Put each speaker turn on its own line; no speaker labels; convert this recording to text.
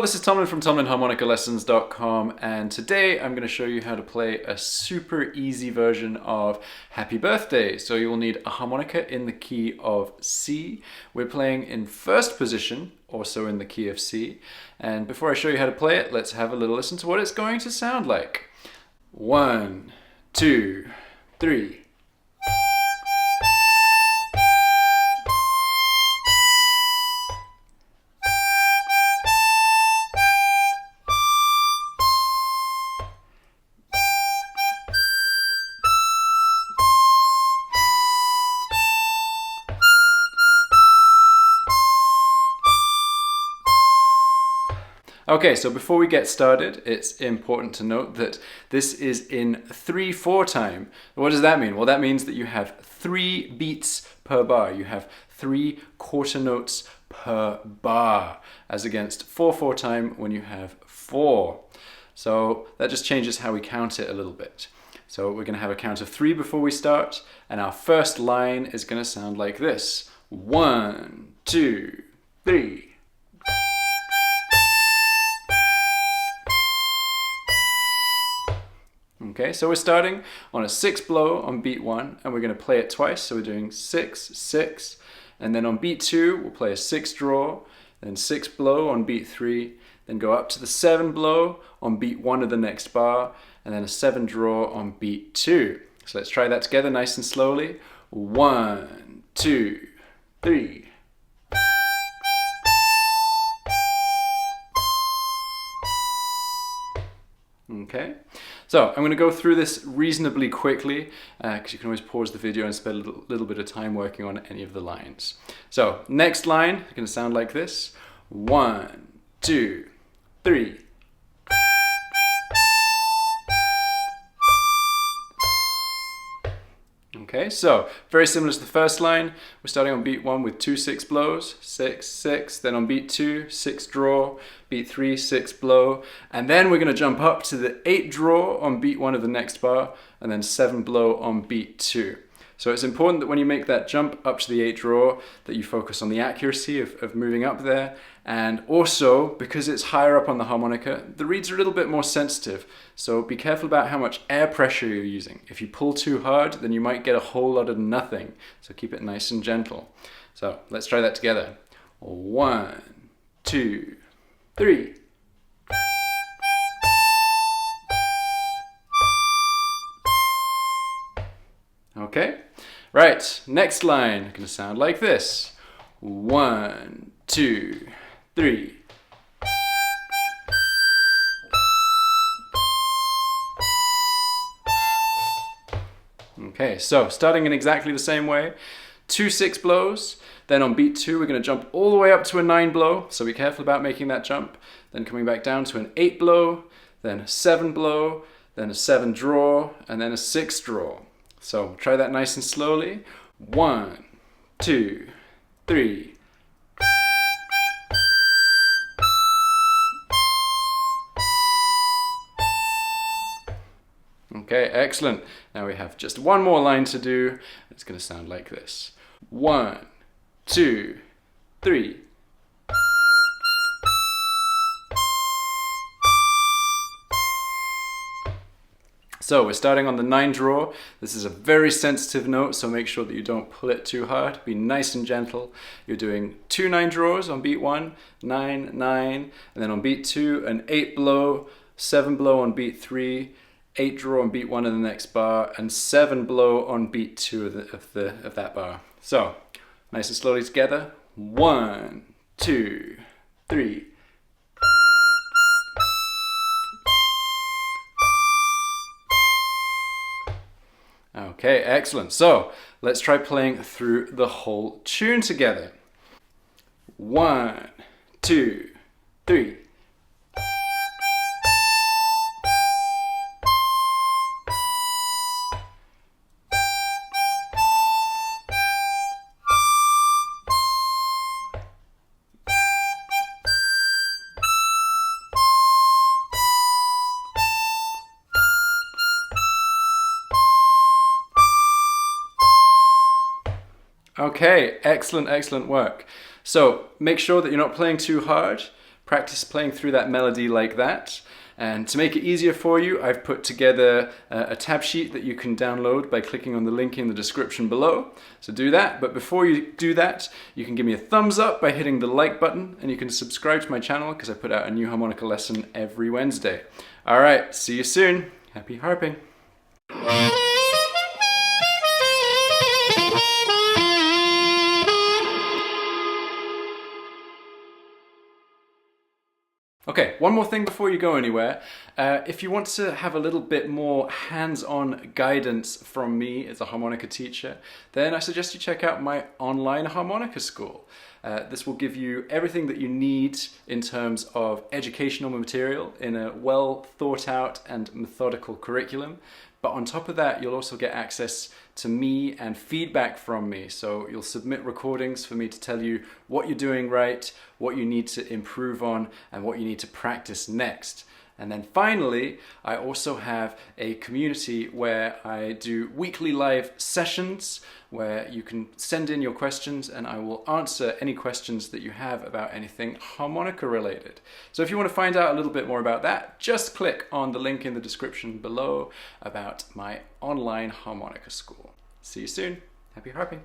this is Tomlin from TomlinHarmonicaLessons.com, and today I'm going to show you how to play a super easy version of Happy Birthday. So you will need a harmonica in the key of C. We're playing in first position, also in the key of C. And before I show you how to play it, let's have a little listen to what it's going to sound like. 1, 2, 3. Okay, so before we get started, it's important to note that this is in 3/4 time. What does that mean? Well, that means that you have 3 beats per bar. You have 3 quarter notes per bar, as against 4/4 time when you have 4. So that just changes how we count it a little bit. So we're going to have a count of 3 before we start, and our first line is going to sound like this. 1, 2, 3. Okay, so we're starting on a 6 blow on beat 1, and we're going to play it twice. So we're doing 6, 6, and then on beat 2, we'll play a 6 draw, then 6 blow on beat 3, then go up to the 7 blow on beat 1 of the next bar, and then a 7 draw on beat 2. So let's try that together nice and slowly. 1, 2, 3. Okay, so I'm going to go through this reasonably quickly because you can always pause the video and spend a little bit of time working on any of the lines. So next line is going to sound like this. 1, 2, 3. Okay, so very similar to the first line. We're starting on beat 1 with 2 6 blows, 6, 6, then on beat 2, 6 draw, beat 3, 6 blow, and then we're going to jump up to the 8 draw on beat 1 of the next bar, and then 7 blow on beat 2. So it's important that when you make that jump up to the 8 draw that you focus on the accuracy of moving up there, and also because it's higher up on the harmonica, the reeds are a little bit more sensitive, so be careful about how much air pressure you're using. If you pull too hard, then you might get a whole lot of nothing, so keep it nice and gentle. So let's try that together. 1, 2, 3. Okay, right, next line going to sound like this. 1, 2, 3. Okay, so starting in exactly the same way, 2 6 blows, then on beat 2 we're going to jump all the way up to a 9 blow, so be careful about making that jump, then coming back down to an 8 blow, then a 7 blow, then a 7 draw, and then a 6 draw. So try that nice and slowly. 1, 2, 3. Okay, excellent. Now we have just one more line to do. It's going to sound like this. 1, 2, 3. So we're starting on the 9 draw. This is a very sensitive note, so make sure that you don't pull it too hard. Be nice and gentle. You're doing 2 9 draws on beat 1, 9, 9, and then on beat 2, an 8 blow, 7 blow on beat 3, 8 draw on beat 1 of the next bar, and 7 blow on beat 2 of that bar. So nice and slowly together. 1, 2, 3. Okay, excellent. So let's try playing through the whole tune together. 1, 2, 3. Okay, excellent, excellent work. So make sure that you're not playing too hard, practice playing through that melody like that. And to make it easier for you, I've put together a tab sheet that you can download by clicking on the link in the description below. So do that, but before you do that, you can give me a thumbs up by hitting the like button, and you can subscribe to my channel because I put out a new harmonica lesson every Wednesday. All right, see you soon. Happy harping. Okay, one more thing before you go anywhere. If you want to have a little bit more hands-on guidance from me as a harmonica teacher, then I suggest you check out my online harmonica school. This will give you everything that you need in terms of educational material in a well thought out and methodical curriculum. But on top of that, you'll also get access to me and feedback from me. So you'll submit recordings for me to tell you what you're doing right, what you need to improve on, and what you need to practice next. And then finally, I also have a community where I do weekly live sessions where you can send in your questions and I will answer any questions that you have about anything harmonica related. So if you want to find out a little bit more about that, just click on the link in the description below about my online harmonica school. See you soon. Happy harping.